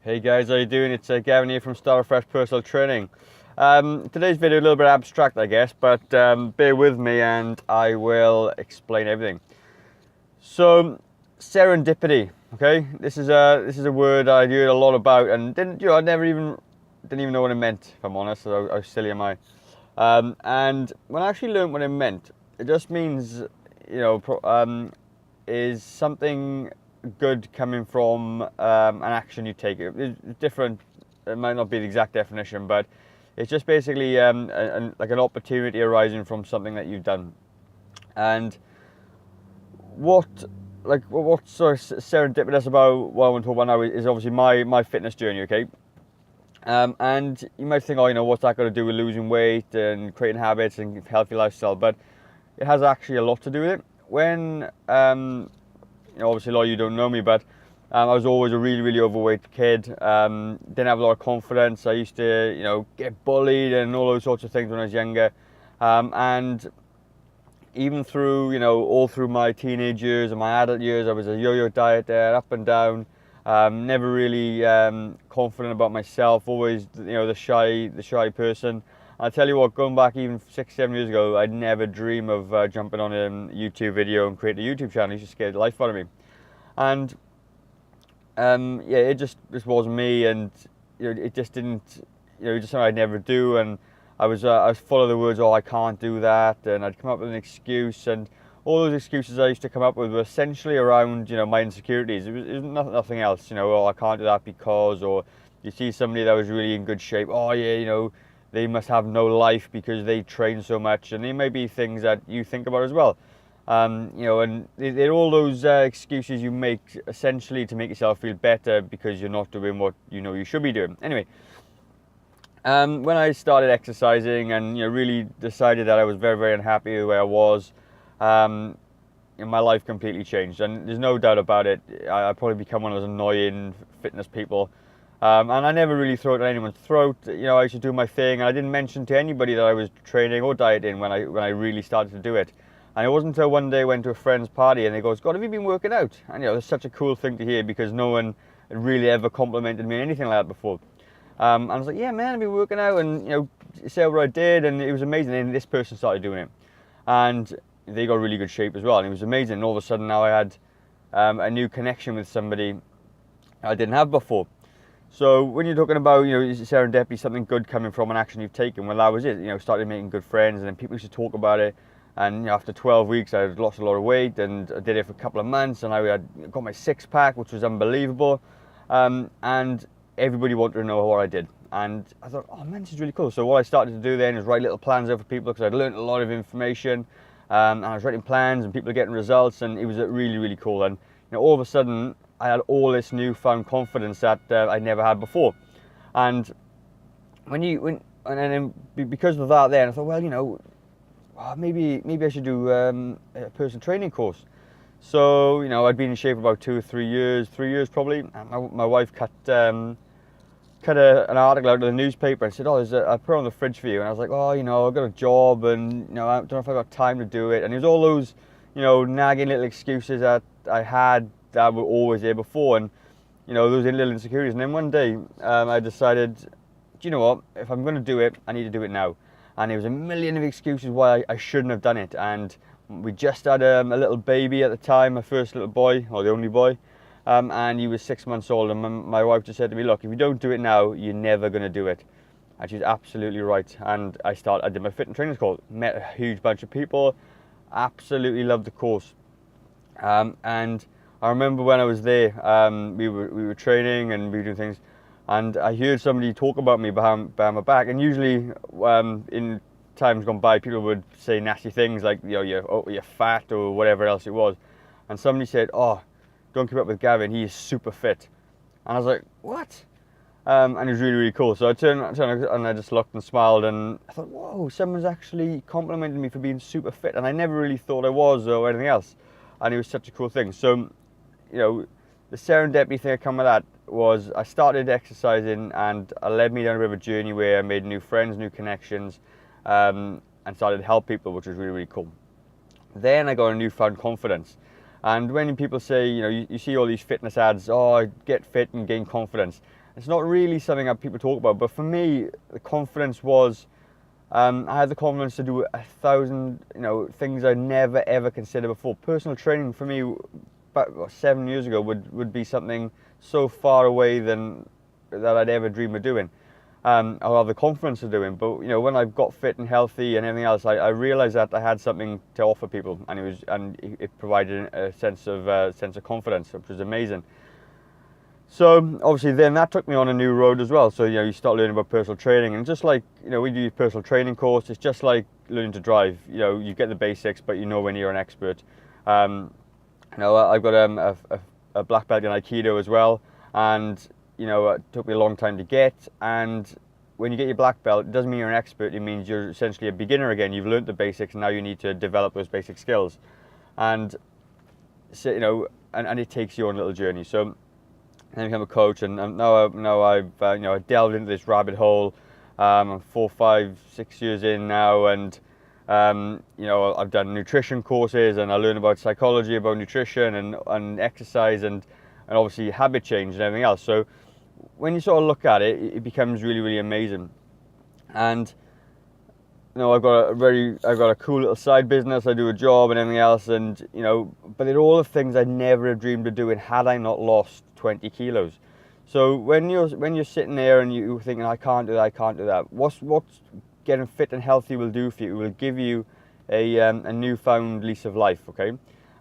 Hey guys, how you doing? It's Gavin here from Star Fresh Personal Training. Today's video a little bit abstract, I guess, but bear with me and I will explain everything. So, serendipity. Okay, this is a word I heard a lot about, and I didn't even know what it meant. If I'm honest, so how silly am I? And when I actually learned what it meant, it just means is something good coming from an action you take. It's different. It might not be the exact definition, but it's just basically like an opportunity arising from something that you've done. And what's sort of serendipitous about what I want to talk about now is obviously my fitness journey. Okay. And you might think, oh, what's that got to do with losing weight and creating habits and healthy lifestyle? But it has actually a lot to do with it. When obviously a lot of you don't know me, but I was always a really overweight kid. Didn't have a lot of confidence. I used to get bullied and all those sorts of things when I was younger. And even through all through my teenage years and my adult years, I was a yo-yo dieter, up and down. Never really confident about myself. Always the shy person. I'll tell you what, going back even 6-7 years ago, I'd never dream of jumping on a YouTube video and creating a YouTube channel. It used to scare the life out of me. And yeah, it just wasn't me, and it just didn't, just something I'd never do. And I was full of the words, oh, I can't do that, and I'd come up with an excuse, and all those excuses I used to come up with were essentially around my insecurities. It was nothing else. Oh, I can't do that because, or you see somebody that was really in good shape, oh yeah, they must have no life because they train so much, and there may be things that you think about as well. And they're all those excuses you make essentially to make yourself feel better because you're not doing what you should be doing. Anyway, when I started exercising and really decided that I was very unhappy with where I was, my life completely changed, and there's no doubt about it. I probably become one of those annoying fitness people. And I never really threw it at anyone's throat. I used to do my thing, and I didn't mention to anybody that I was training or dieting when I really started to do it. And it wasn't until one day I went to a friend's party and they goes, God, have you been working out? And it's such a cool thing to hear because no one had really ever complimented me on anything like that before. And I was like, yeah, man, I've been working out, and say what I did, and it was amazing. And this person started doing it, and they got really good shape as well, and it was amazing. And all of a sudden now I had a new connection with somebody I didn't have before. So when you're talking about, serendipity, something good coming from an action you've taken, well, that was it. Started making good friends, and then people used to talk about it. And after 12 weeks, I had lost a lot of weight, and I did it for a couple of months, and I had got my six-pack, which was unbelievable. And everybody wanted to know what I did. And I thought, oh man, this is really cool. So what I started to do then is write little plans out for people, because I'd learned a lot of information. And I was writing plans, and people were getting results, and it was really cool. And all of a sudden, I had all this newfound confidence that I never had before. And because of that, then I thought, well, maybe I should do a personal training course. So I'd been in shape for about 2 or 3 years, 3 years probably. And my wife cut an article out of the newspaper and said, oh, I put it on the fridge for you. And I was like, oh, I've got a job, and I don't know if I've got time to do it. And there's all those nagging little excuses that I had that were always there before, and those little insecurities. And then one day I decided, do you know what, if I'm going to do it, I need to do it now. And there was a million of excuses why I shouldn't have done it. And we just had a little baby at the time, my first little boy, or the only boy, and he was 6 months old. And my wife just said to me, look, if you don't do it now, you're never going to do it. And she was absolutely right. And I did my fit and training course, met a huge bunch of people, absolutely loved the course. And I remember when I was there, we were training and we were doing things, and I heard somebody talk about me behind my back. And usually, in times gone by, people would say nasty things like, you're fat or whatever else it was. And somebody said, oh, don't keep up with Gavin, he is super fit. And I was like, what? And it was really cool. So I turned and I just looked and smiled, and I thought, whoa, someone's actually complimented me for being super fit. And I never really thought I was or anything else. And it was such a cool thing. So, the serendipity thing that came with that was I started exercising, and it led me down a bit of a journey where I made new friends, new connections, and started to help people, which was really cool. Then I got a newfound confidence. And when people say, you see all these fitness ads, oh, get fit and gain confidence. It's not really something that people talk about, but for me, the confidence was, I had the confidence to do 1,000, things I never ever considered before. Personal training for me, about 7 years ago, would be something so far away than that I'd ever dream of doing. I'll have the confidence of doing, but when I got fit and healthy and everything else, I realized that I had something to offer people, and it provided a sense of confidence, which was amazing. So obviously then that took me on a new road as well. So you start learning about personal training, and just like we do personal training course, it's just like learning to drive. You get the basics, but when you're an expert. I've got a black belt in Aikido as well, and it took me a long time to get. And when you get your black belt, it doesn't mean you're an expert. It means you're essentially a beginner again. You've learned the basics, and now you need to develop those basic skills. And so and it takes you on a little journey. So then I became a coach, and now I've delved into this rabbit hole. I'm 4, 5, 6 years in now, and I've done nutrition courses, and I learn about psychology, about nutrition, and exercise, and obviously habit change and everything else. So when you sort of look at it, it becomes really, really amazing. And I've got a cool little side business. I do a job and everything else, and but they're all the things I never have dreamed of doing had I not lost 20 kilos. So when you're sitting there and you're thinking, I can't do that, what's getting fit and healthy will do for you? It will give you a newfound lease of life, okay?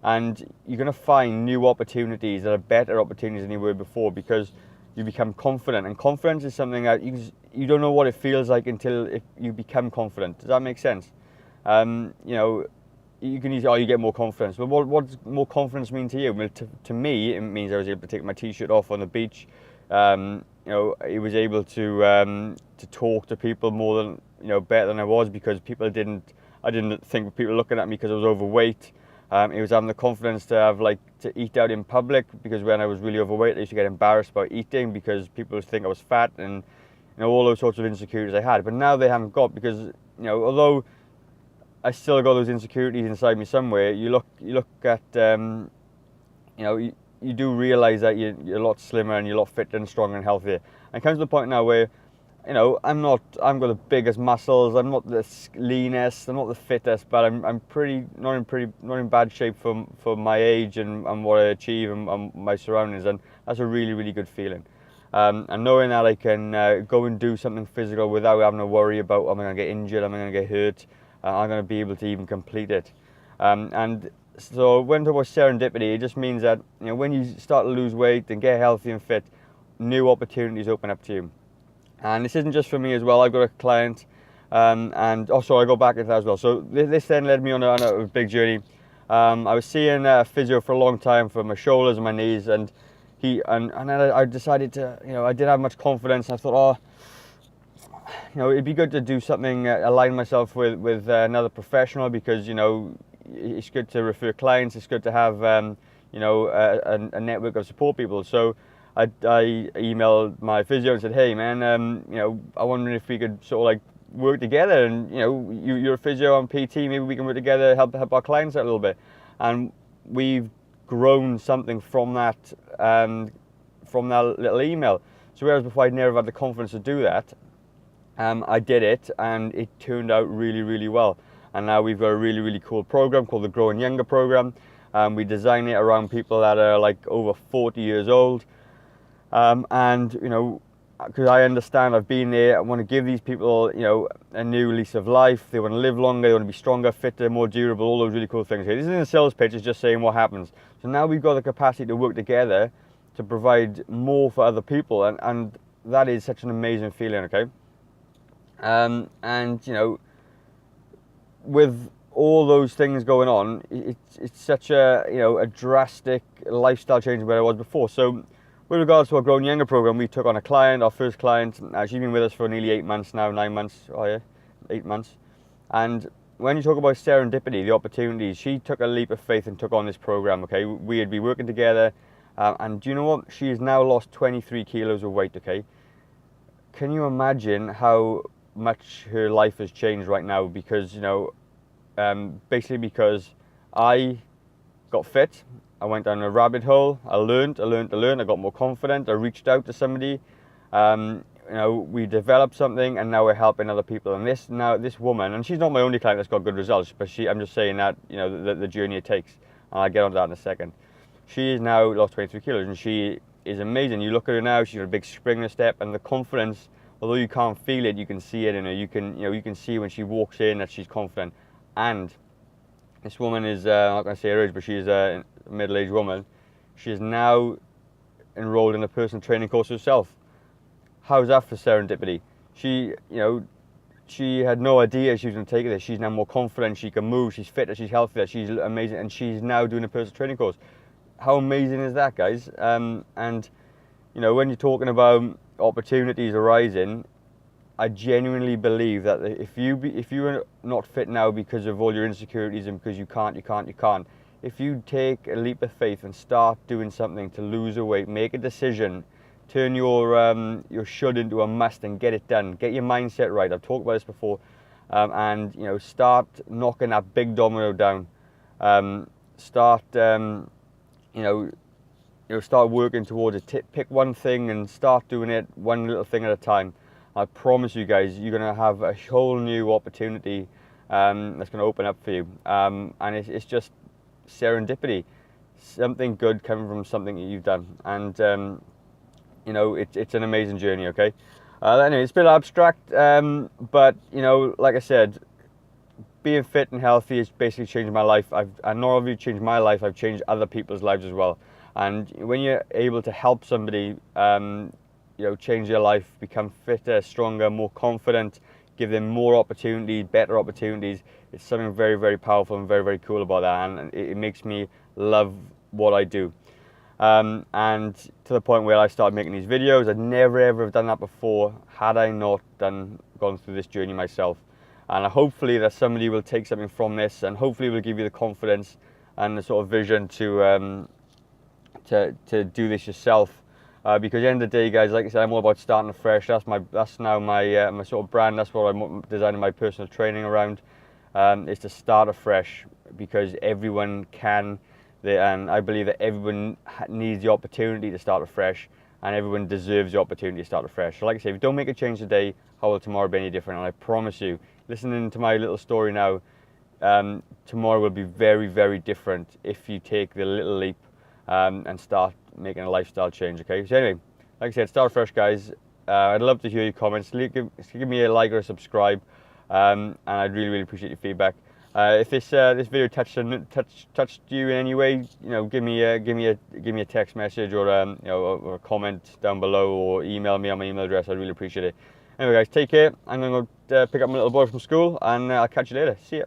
And you're going to find new opportunities that are better opportunities than you were before, because you become confident. And confidence is something that you don't know what it feels like until you become confident. Does that make sense? You can use, you get more confidence. But what does more confidence mean to you? Well, to me, it means I was able to take my t-shirt off on the beach. I was able to talk to people more than, better than I was, because I didn't think people were looking at me because I was overweight. It was having the confidence to eat out in public, because when I was really overweight, I used to get embarrassed about eating because people would think I was fat, and all those sorts of insecurities I had. But now they haven't got, because although I still got those insecurities inside me somewhere, you look at you do realize that you're a lot slimmer and you're a lot fitter and stronger and healthier. And it comes to the point now where I'm got the biggest muscles, I'm not the leanest, I'm not the fittest, but I'm not in bad shape for my age and what I achieve and my surroundings, and that's a really, really good feeling. And knowing that I can go and do something physical without having to worry about, am I going to get injured, am I going to get hurt, I'm going to be able to even complete it. And so when I talk about serendipity, it just means that when you start to lose weight and get healthy and fit, new opportunities open up to you. And this isn't just for me as well. I've got a client, and also I go back into that as well. So this then led me on a big journey. I was seeing a physio for a long time for my shoulders and my knees, and then I decided to, I didn't have much confidence. I thought, it'd be good to do something, align myself with another professional, because it's good to refer clients. It's good to have a network of support people. So I emailed my physio and said, hey man, I wonder if we could sort of work together, and you're a physio, I'm PT, maybe we can work together, help our clients out a little bit. And we've grown something from that little email. So whereas before I'd never had the confidence to do that, I did it, and it turned out really, really well. And now we've got a really, really cool program called the Growing Younger program. We design it around people that are over 40 years old. And because I understand, I've been there, I want to give these people, a new lease of life. They want to live longer, they want to be stronger, fitter, more durable, all those really cool things. This isn't a sales pitch, it's just saying what happens. So now we've got the capacity to work together to provide more for other people, and that is such an amazing feeling, okay? And with all those things going on, it's such a drastic lifestyle change where I was before. So with regards to our Growing Younger program, we took on a client, our first client. She's been with us for nearly 8 months now, 9 months, 8 months. And when you talk about serendipity, the opportunities, she took a leap of faith and took on this program, okay? We'd be working together, and do you know what? She has now lost 23 kilos of weight, okay? Can you imagine how much her life has changed right now? Because, basically because I got fit, I went down a rabbit hole, I learned, I got more confident, I reached out to somebody, You know, we developed something, and now we're helping other people. And this woman, and she's not my only client that's got good results, but I'm just saying that, you know, the journey it takes, and I'll get onto that in a second. She has now lost 23 kilos, and she is amazing. You look at her now; she's got a big spring in her step, and the confidence. Although you can't feel it, you can see it in her. You can see when she walks in that she's confident. And this woman is, I'm not going to say her age, but she's a middle-aged woman. She is now enrolled in a personal training course herself. How's that for serendipity? She had no idea she was going to take this. She's now more confident. She can move. She's fitter. She's healthier. She's amazing, and she's now doing a personal training course. How amazing is that, guys? And you know, when you're talking about opportunities arising, I genuinely believe that if you are not fit now because of all your insecurities and because you can't, if you take a leap of faith and start doing something to lose a weight, make a decision, turn your should into a must and get it done. Get your mindset right. I've talked about this before, and you know, start knocking that big domino down. Start start working towards it. Pick one thing and start doing it one little thing at a time. I promise you guys, you're going to have a whole new opportunity that's going to open up for you. And it's just serendipity, something good coming from something that you've done. And, you know, it's an amazing journey, okay? Anyway, it's a bit abstract, but, you know, like I said, being fit and healthy has basically changed my life. I've not only changed my life, I've changed other people's lives as well. And when you're able to help somebody, you know, change their life, become fitter, stronger, more confident, give them more opportunities, better opportunities, it's something very, very powerful and very, very cool about that. And it makes me love what I do. And to the point where I started making these videos, I'd never ever have done that before had I not gone through this journey myself. And hopefully that somebody will take something from this, and hopefully will give you the confidence and the sort of vision to do this yourself. Because at the end of the day, guys, like I said, I'm all about starting afresh. That's now my my sort of brand. That's what I'm designing my personal training around. Is to start afresh, because everyone can. And I believe that everyone needs the opportunity to start afresh, and everyone deserves the opportunity to start afresh. So like I say, if you don't make a change today, how will tomorrow be any different? And I promise you, listening to my little story now, tomorrow will be very, very different if you take the little leap and start making a lifestyle change, okay? So anyway, like I said, start fresh, guys. I'd love to hear your comments. Give me a like or a subscribe, and I'd really, really appreciate your feedback. If this video touched you in any way, you know, give me a text message or you know, or a comment down below, or email me on my email address. I'd really appreciate it. Anyway, guys, take care. I'm going to go pick up my little boy from school, and I'll catch you later. See ya.